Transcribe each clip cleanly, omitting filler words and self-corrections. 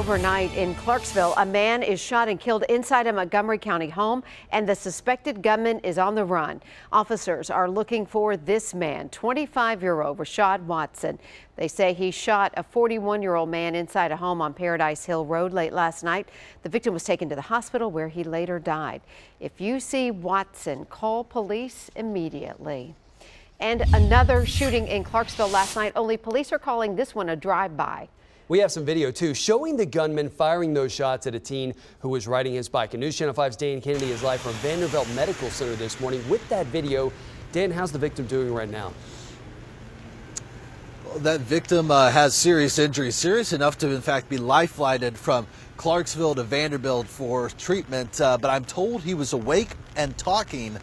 overnight in Clarksville, a man is shot and killed inside a Montgomery County home, and the suspected gunman is on the run. Officers are looking for this man, 25-year-old Rashad Watson. They say he shot a 41-year-old man inside a home on Paradise Hill Road late last night. The victim was taken to the hospital where he later died. If you see Watson, call police immediately. And another shooting in Clarksville last night, only police are calling this one a drive-by. We have some video, too, showing the gunman firing those shots at a teen who was riding his bike. And News Channel 5's Dan Kennedy is live from Vanderbilt Medical Center this morning with that video. Dan, how's the victim doing right now? Well, that victim has serious injuries, serious enough to, in fact, be life-flighted from Clarksville to Vanderbilt for treatment. But I'm told he was awake and talking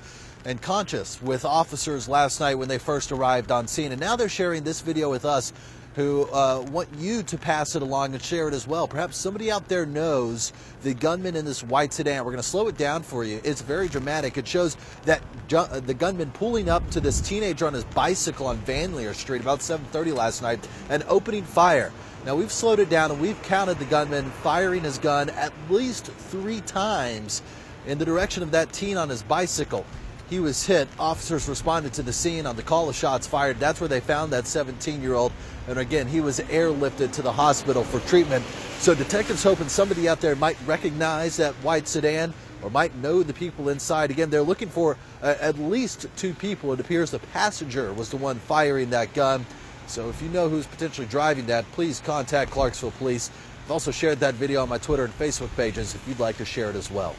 and conscious with officers last night when they first arrived on scene. And now they're sharing this video with us, who want you to pass it along and share it as well. Perhaps somebody out there knows the gunman in this white sedan. We're going to slow it down for you. It's very dramatic. It shows that the gunman pulling up to this teenager on his bicycle on Van Leer Street about 7:30 last night and opening fire. Now, we've slowed it down and we've counted the gunman firing his gun at least 3 times in the direction of that teen on his bicycle. He was hit. Officers responded to the scene on the call of shots fired. That's where they found that 17-year-old. And again, he was airlifted to the hospital for treatment. So detectives hoping somebody out there might recognize that white sedan or might know the people inside. Again, they're looking for at least 2 people. It appears the passenger was the one firing that gun. So if you know who's potentially driving that, please contact Clarksville Police. I've also shared that video on my Twitter and Facebook pages if you'd like to share it as well.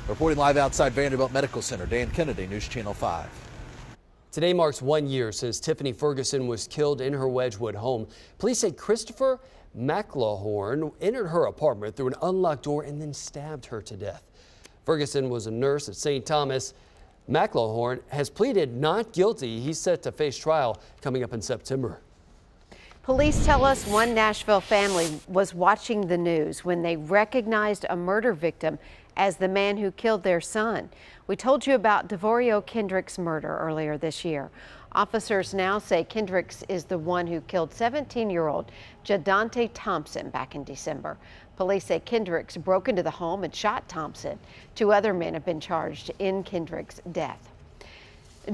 Reporting live outside Vanderbilt Medical Center, Dan Kennedy, News Channel 5. Today marks 1 year since Tiffany Ferguson was killed in her Wedgwood home. Police say Christopher McLawhorn entered her apartment through an unlocked door and then stabbed her to death. Ferguson was a nurse at St. Thomas. McLawhorn has pleaded not guilty. He's set to face trial coming up in September. Police tell us one Nashville family was watching the news when they recognized a murder victim as the man who killed their son. We told you about Devorio Kendrick's murder earlier this year. Officers now say Kendricks is the one who killed 17-year-old Jadante Thompson back in December. Police say Kendricks broke into the home and shot Thompson. 2 other men have been charged in Kendricks' death.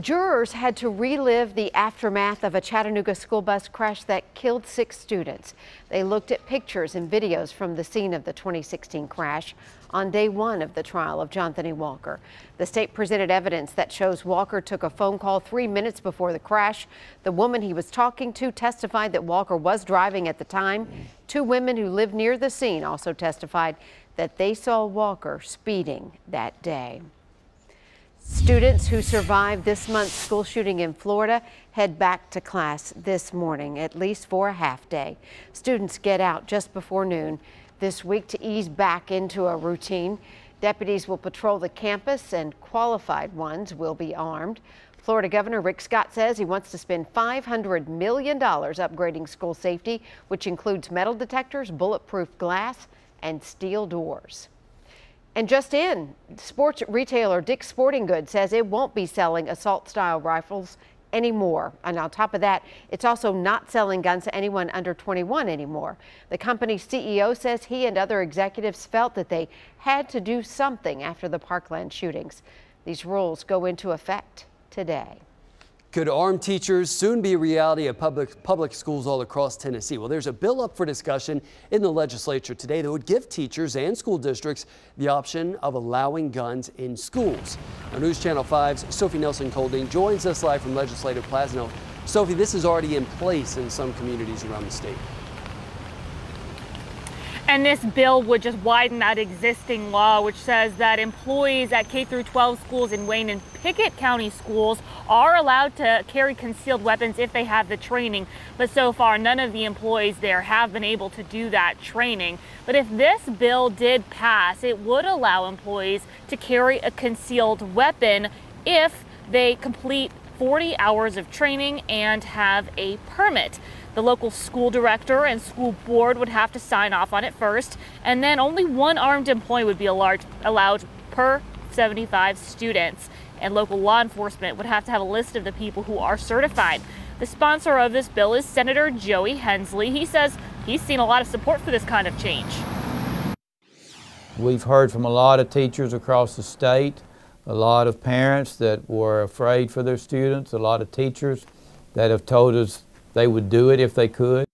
Jurors had to relive the aftermath of a Chattanooga school bus crash that killed 6 students. They looked at pictures and videos from the scene of the 2016 crash on day 1 of the trial of Jonathan Walker. The state presented evidence that shows Walker took a phone call 3 minutes before the crash. The woman he was talking to testified that Walker was driving at the time. 2 women who lived near the scene also testified that they saw Walker speeding that day. Students who survived this month's school shooting in Florida head back to class this morning, at least for a half day. Students get out just before noon this week to ease back into a routine. Deputies will patrol the campus and qualified ones will be armed. Florida Governor Rick Scott says he wants to spend $500 million upgrading school safety, which includes metal detectors, bulletproof glass, and steel doors. And just in, sports retailer Dick's Sporting Goods says it won't be selling assault-style rifles anymore. And on top of that, it's also not selling guns to anyone under 21 anymore. The company's CEO says he and other executives felt that they had to do something after the Parkland shootings. These rules go into effect today. Could armed teachers soon be a reality of public schools all across Tennessee? Well, there's a bill up for discussion in the legislature today that would give teachers and school districts the option of allowing guns in schools. Now, News Channel 5's Sophie Nelson-Colding joins us live from Legislative Plaza. Sophie, this is already in place in some communities around the state. And this bill would just widen that existing law, which says that employees at K-12 schools in Wayne and Pickett County schools are allowed to carry concealed weapons if they have the training. But so far, none of the employees there have been able to do that training. But if this bill did pass, it would allow employees to carry a concealed weapon if they complete 40 hours of training and have a permit. The local school director and school board would have to sign off on it first, and then only 1 armed employee would be allowed per 75 students. And local law enforcement would have to have a list of the people who are certified. The sponsor of this bill is Senator Joey Hensley. He says he's seen a lot of support for this kind of change. We've heard from a lot of teachers across the state, a lot of parents that were afraid for their students, a lot of teachers that have told us they would do it if they could.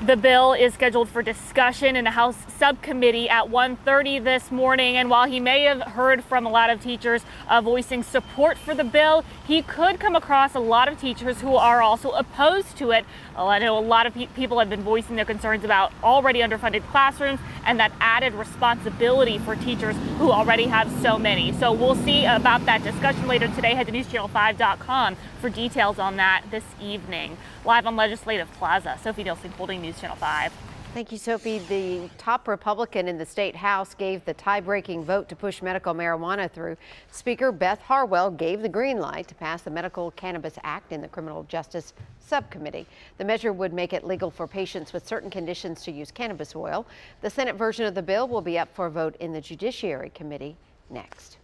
The bill is scheduled for discussion in a House subcommittee at 1:30 this morning. And while he may have heard from a lot of teachers voicing support for the bill, he could come across a lot of teachers who are also opposed to it. I know a lot of people have been voicing their concerns about already underfunded classrooms and that added responsibility for teachers who already have so many. So we'll see about that discussion later today. Head to newschannel5.com for details on that this evening. Live on Legislative Plaza, Sophie Nielsen holding News Channel 5. Thank you, Sophie. The top Republican in the state House gave the tie-breaking vote to push medical marijuana through. Speaker Beth Harwell gave the green light to pass the Medical Cannabis Act in the Criminal Justice Subcommittee. The measure would make it legal for patients with certain conditions to use cannabis oil. The Senate version of the bill will be up for a vote in the Judiciary Committee next.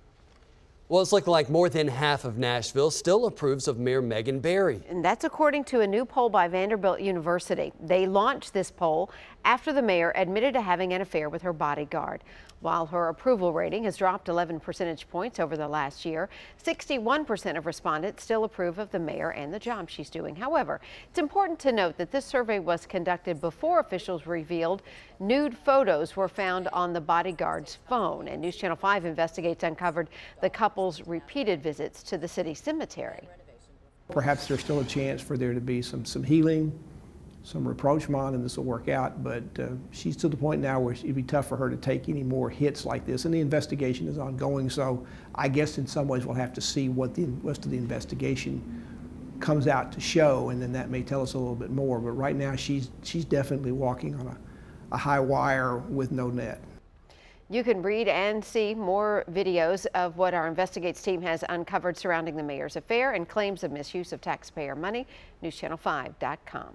Well, it's looking like more than half of Nashville still approves of Mayor Megan Barry. And that's according to a new poll by Vanderbilt University. They launched this poll after the mayor admitted to having an affair with her bodyguard. While her approval rating has dropped 11 percentage points over the last year, 61% of respondents still approve of the mayor and the job she's doing. However, it's important to note that this survey was conducted before officials revealed nude photos were found on the bodyguard's phone. And News Channel 5 Investigates uncovered the couple's repeated visits to the city cemetery. Perhaps there's still a chance for there to be some healing, some rapprochement, and this will work out, but she's to the point now where it'd be tough for her to take any more hits like this, and the investigation is ongoing, so I guess in some ways we'll have to see what the rest of the investigation comes out to show, and then that may tell us a little bit more, but right now she's definitely walking on a high wire with no net. You can read and see more videos of what our Investigates team has uncovered surrounding the mayor's affair and claims of misuse of taxpayer money. NewsChannel5.com.